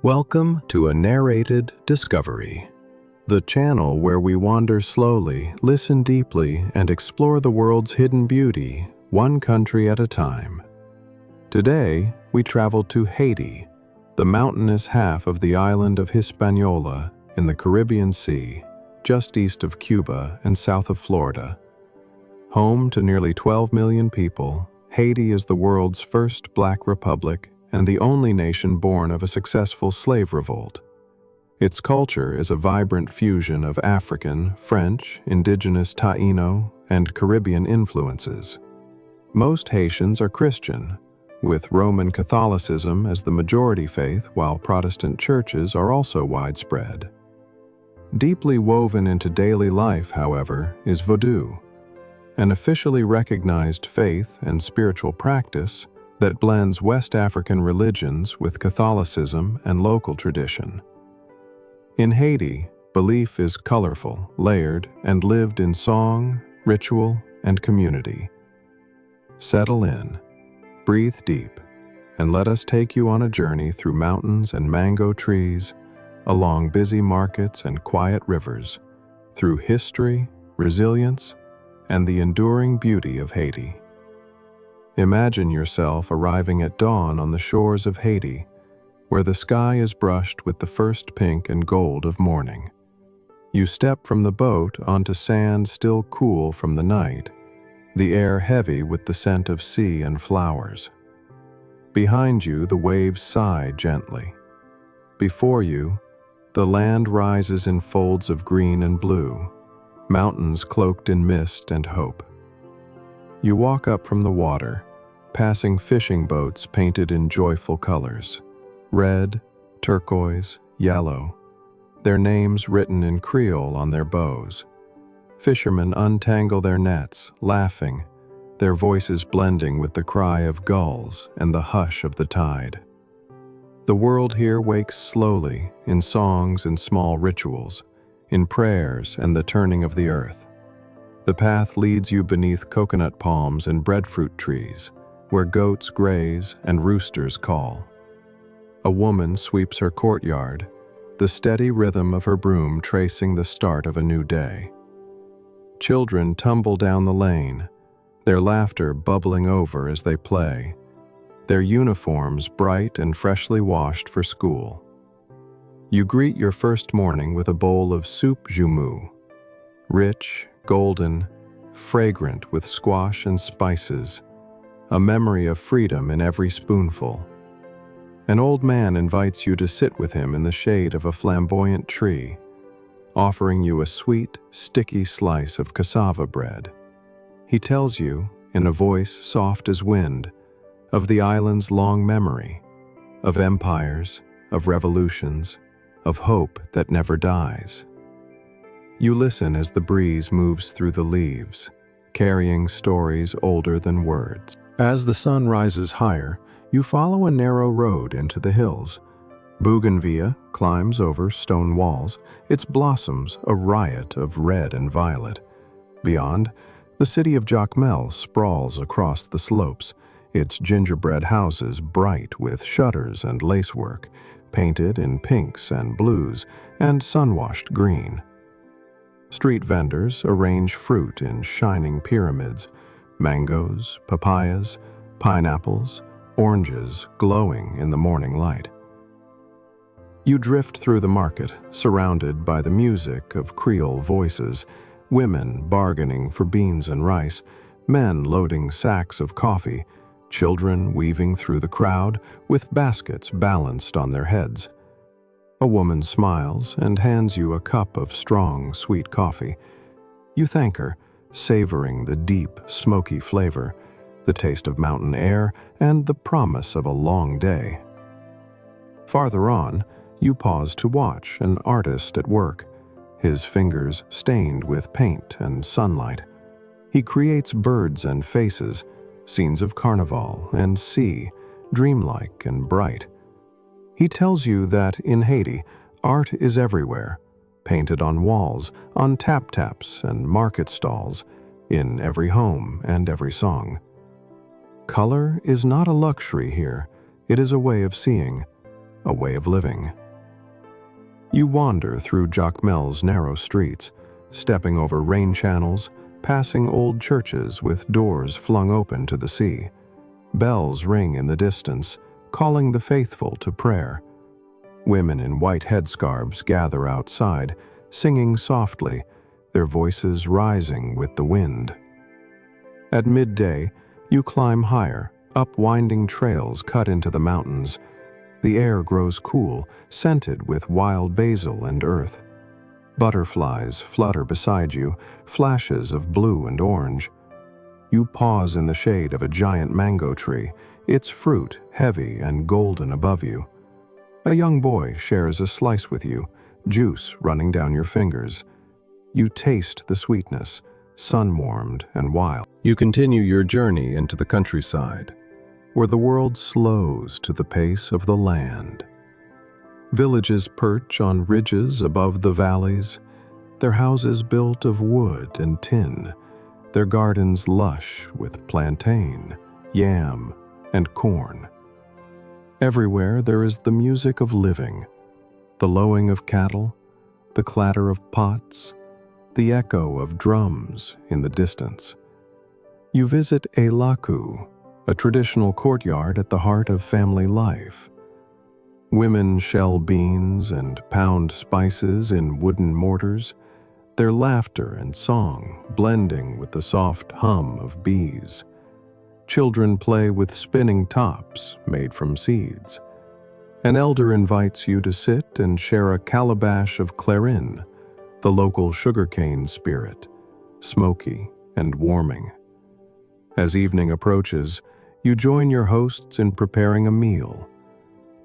Welcome to a narrated discovery, the channel where we wander slowly, listen deeply, and explore the world's hidden beauty, one country at a time. Today, we travel to Haiti, the mountainous half of the island of Hispaniola in the Caribbean Sea, just east of Cuba and south of Florida. Home to nearly 12 million people, Haiti is the world's first Black republic and the only nation born of a successful slave revolt. Its culture is a vibrant fusion of African, French, indigenous Taino, and Caribbean influences. Most Haitians are Christian, with Roman Catholicism as the majority faith, while Protestant churches are also widespread. Deeply woven into daily life, however, is Vodou, an officially recognized faith and spiritual practice that blends West African religions with Catholicism and local tradition. In Haiti, belief is colorful, layered, and lived in song, ritual, and community. Settle in, breathe deep, and let us take you on a journey through mountains and mango trees, along busy markets and quiet rivers, through history, resilience, and the enduring beauty of Haiti. Imagine yourself arriving at dawn on the shores of Haiti, where the sky is brushed with the first pink and gold of morning. You step from the boat onto sand still cool from the night, the air heavy with the scent of sea and flowers. Behind you, the waves sigh gently. Before you, the land rises in folds of green and blue, mountains cloaked in mist and hope. You walk up from the water, passing fishing boats painted in joyful colors, red, turquoise, yellow, their names written in Creole on their bows. Fishermen untangle their nets, laughing, their voices blending with the cry of gulls and the hush of the tide. The world here wakes slowly, in songs and small rituals, in prayers and the turning of the earth. The path leads you beneath coconut palms and breadfruit trees, where goats graze and roosters call. A woman sweeps her courtyard, the steady rhythm of her broom tracing the start of a new day. Children tumble down the lane, their laughter bubbling over as they play, their uniforms bright and freshly washed for school. You greet your first morning with a bowl of soup joumou, rich, golden, fragrant with squash and spices, a memory of freedom in every spoonful. An old man invites you to sit with him in the shade of a flamboyant tree, offering you a sweet, sticky slice of cassava bread. He tells you, in a voice soft as wind, of the island's long memory, of empires, of revolutions, of hope that never dies. You listen as the breeze moves through the leaves, carrying stories older than words. As the sun rises higher, you follow a narrow road into the hills. Bougainvillea climbs over stone walls, its blossoms a riot of red and violet. Beyond, the city of Jacmel sprawls across the slopes, its gingerbread houses bright with shutters and lacework, painted in pinks and blues and sun-washed green. Street vendors arrange fruit in shining pyramids, mangoes, papayas, pineapples, oranges glowing in the morning light. You drift through the market, surrounded by the music of Creole voices, women bargaining for beans and rice, men loading sacks of coffee, children weaving through the crowd with baskets balanced on their heads. A woman smiles and hands you a cup of strong, sweet coffee. You thank her, savoring the deep, smoky flavor, the taste of mountain air, and the promise of a long day. Farther on, you pause to watch an artist at work, his fingers stained with paint and sunlight. He creates birds and faces, scenes of carnival and sea, dreamlike and bright. He tells you that in Haiti, art is everywhere, painted on walls, on tap-taps and market stalls, in every home and every song. Color is not a luxury here, it is a way of seeing, a way of living. You wander through Jacmel's narrow streets, stepping over rain channels, passing old churches with doors flung open to the sea. Bells ring in the distance, calling the faithful to prayer. Women in white headscarves gather outside, singing softly, their voices rising with the wind. At midday, you climb higher, up winding trails cut into the mountains. The air grows cool, scented with wild basil and earth. Butterflies flutter beside you, flashes of blue and orange. You pause in the shade of a giant mango tree, its fruit heavy and golden above you. A young boy shares a slice with you, juice running down your fingers. You taste the sweetness, sun-warmed and wild. You continue your journey into the countryside, where the world slows to the pace of the land. Villages perch on ridges above the valleys, their houses built of wood and tin, their gardens lush with plantain, yam, and corn. Everywhere there is the music of living, the lowing of cattle, the clatter of pots, the echo of drums in the distance. You visit a laku, a traditional courtyard at the heart of family life. Women shell beans and pound spices in wooden mortars, their laughter and song blending with the soft hum of bees. Children play with spinning tops made from seeds. An elder invites you to sit and share a calabash of clarin, the local sugarcane spirit, smoky and warming. As evening approaches, you join your hosts in preparing a meal.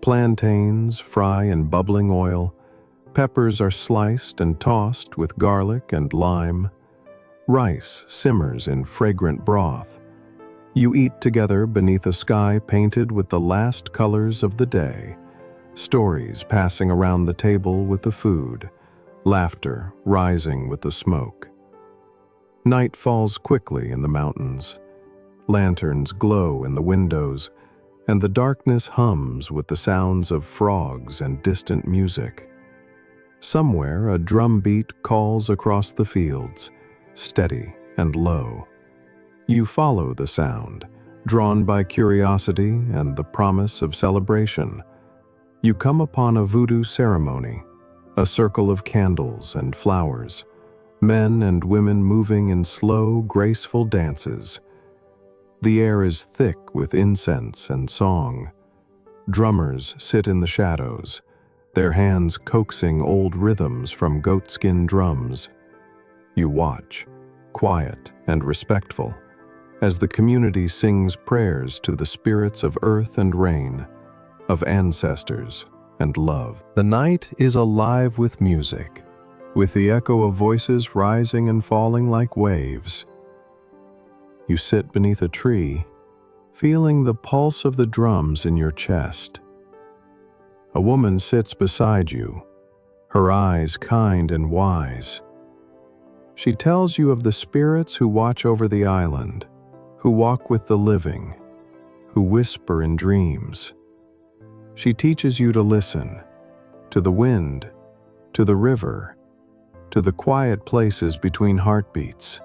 Plantains fry in bubbling oil, peppers are sliced and tossed with garlic and lime. Rice simmers in fragrant broth. You eat together beneath a sky painted with the last colors of the day, stories passing around the table with the food, laughter rising with the smoke. Night falls quickly in the mountains. Lanterns glow in the windows, and the darkness hums with the sounds of frogs and distant music. Somewhere a drum beat calls across the fields, steady and low. You follow the sound, drawn by curiosity and the promise of celebration. You come upon a Vodou ceremony, a circle of candles and flowers, men and women moving in slow, graceful dances. The air is thick with incense and song. Drummers sit in the shadows, their hands coaxing old rhythms from goatskin drums. You watch, quiet and respectful, as the community sings prayers to the spirits of earth and rain, of ancestors and love. The night is alive with music, with the echo of voices rising and falling like waves. You sit beneath a tree, feeling the pulse of the drums in your chest. A woman sits beside you, her eyes kind and wise. She tells you of the spirits who watch over the island, who walk with the living, who whisper in dreams. She teaches you to listen, to the wind, to the river, to the quiet places between heartbeats.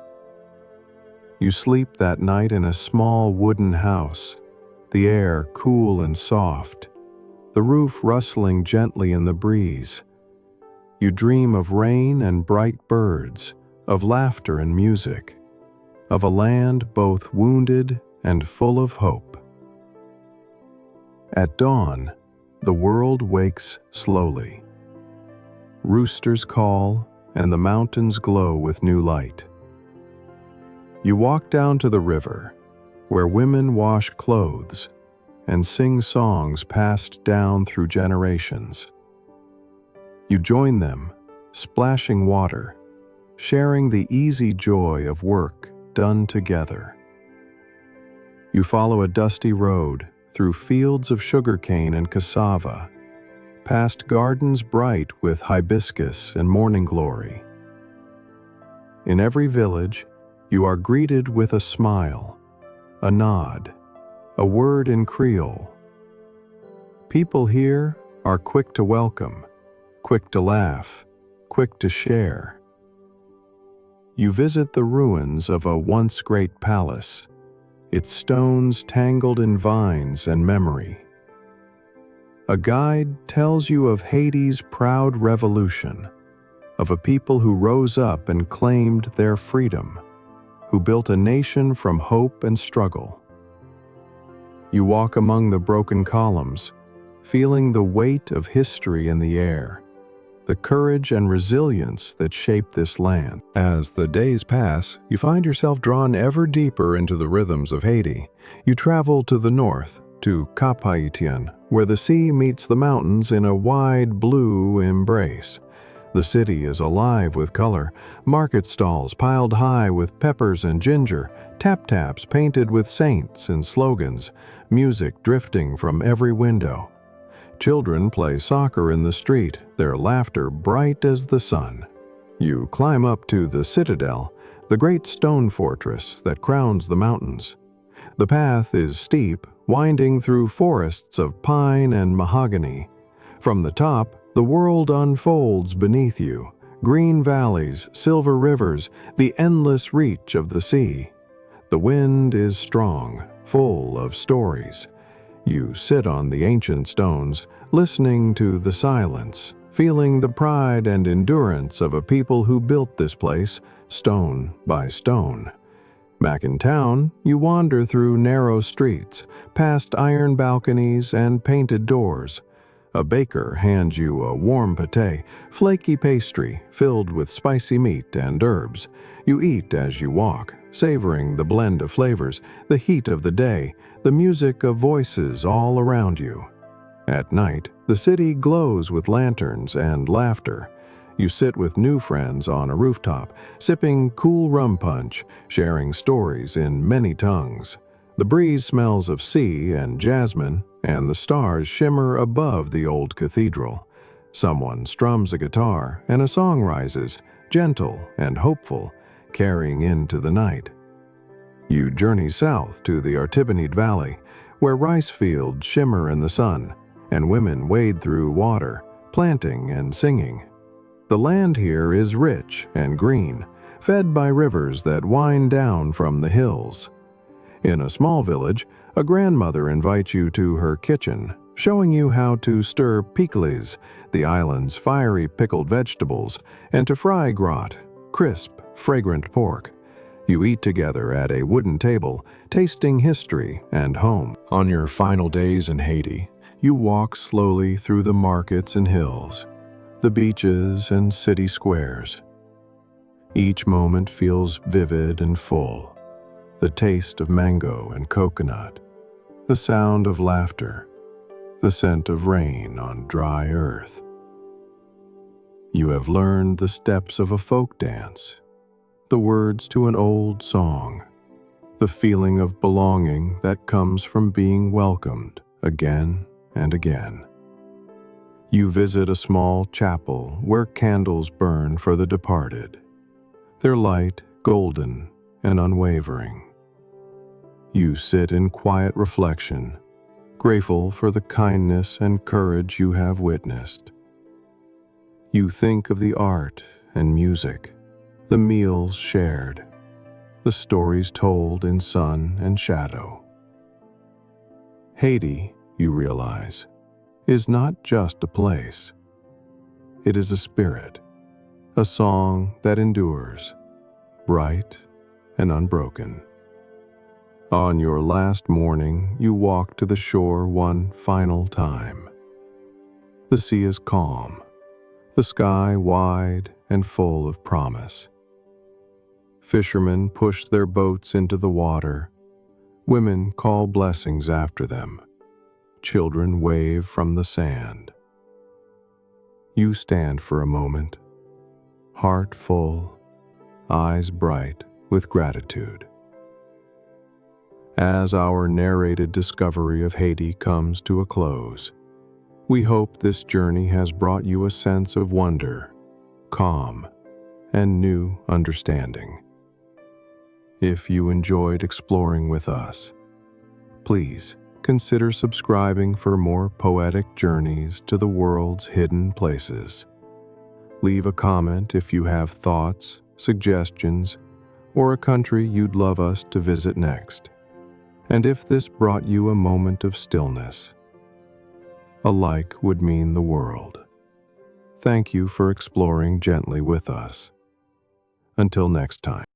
You sleep that night in a small wooden house, the air cool and soft, the roof rustling gently in the breeze. You dream of rain and bright birds, of laughter and music, of a land both wounded and full of hope. At dawn, the world wakes slowly. Roosters call, and the mountains glow with new light. You walk down to the river, where women wash clothes and sing songs passed down through generations. You join them, splashing water, sharing the easy joy of work done together. You follow a dusty road through fields of sugarcane and cassava, past gardens bright with hibiscus and morning glory. In every village, you are greeted with a smile, a nod, a word in Creole. People here are quick to welcome, quick to laugh, quick to share. You visit the ruins of a once great palace, its stones tangled in vines and memory. A guide tells you of Haiti's proud revolution, of a people who rose up and claimed their freedom, who built a nation from hope and struggle. You walk among the broken columns, feeling the weight of history in the air, the courage and resilience that shaped this land. As the days pass, you find yourself drawn ever deeper into the rhythms of Haiti. You travel to the north, to Cap Haitien, where the sea meets the mountains in a wide blue embrace. The city is alive with color, market stalls piled high with peppers and ginger, tap-taps painted with saints and slogans, music drifting from every window. Children play soccer in the street, their laughter bright as the sun. You climb up to the citadel, the great stone fortress that crowns the mountains. The path is steep, winding through forests of pine and mahogany. From the top, the world unfolds beneath you, green valleys, silver rivers, the endless reach of the sea. The wind is strong, full of stories. You sit on the ancient stones, listening to the silence, feeling the pride and endurance of a people who built this place, stone by stone. Back in town, you wander through narrow streets, past iron balconies and painted doors. A baker hands you a warm pâté, flaky pastry filled with spicy meat and herbs. You eat as you walk, savoring the blend of flavors, the heat of the day, the music of voices all around you. At night, the city glows with lanterns and laughter. You sit with new friends on a rooftop, sipping cool rum punch, sharing stories in many tongues. The breeze smells of sea and jasmine, and the stars shimmer above the old cathedral. Someone strums a guitar, and a song rises, gentle and hopeful, carrying into the night. You journey south to the Artibonite Valley, where rice fields shimmer in the sun, and women wade through water, planting and singing. The land here is rich and green, fed by rivers that wind down from the hills. In a small village, a grandmother invites you to her kitchen, showing you how to stir pickles, the island's fiery pickled vegetables, and to fry grot, crisp, fragrant pork. You eat together at a wooden table, tasting history and home. On your final days in Haiti, you walk slowly through the markets and hills, the beaches and city squares. Each moment feels vivid and full. The taste of mango and coconut, the sound of laughter, the scent of rain on dry earth. You have learned the steps of a folk dance, the words to an old song, the feeling of belonging that comes from being welcomed again and again. You visit a small chapel where candles burn for the departed, their light golden and unwavering. You sit in quiet reflection, grateful for the kindness and courage you have witnessed. You think of the art and music, the meals shared, the stories told in sun and shadow. Haiti, you realize, is not just a place. It is a spirit, a song that endures, bright and unbroken. On your last morning, you walk to the shore one final time. The sea is calm, the sky wide and full of promise. Fishermen push their boats into the water. Women call blessings after them. Children wave from the sand. You stand for a moment, heart full, eyes bright with gratitude. As our narrated discovery of Haiti comes to a close, we hope this journey has brought you a sense of wonder, calm, and new understanding. If you enjoyed exploring with us, please consider subscribing for more poetic journeys to the world's hidden places. Leave a comment if you have thoughts, suggestions, or a country you'd love us to visit next. And if this brought you a moment of stillness, a like would mean the world. Thank you for exploring gently with us. Until next time.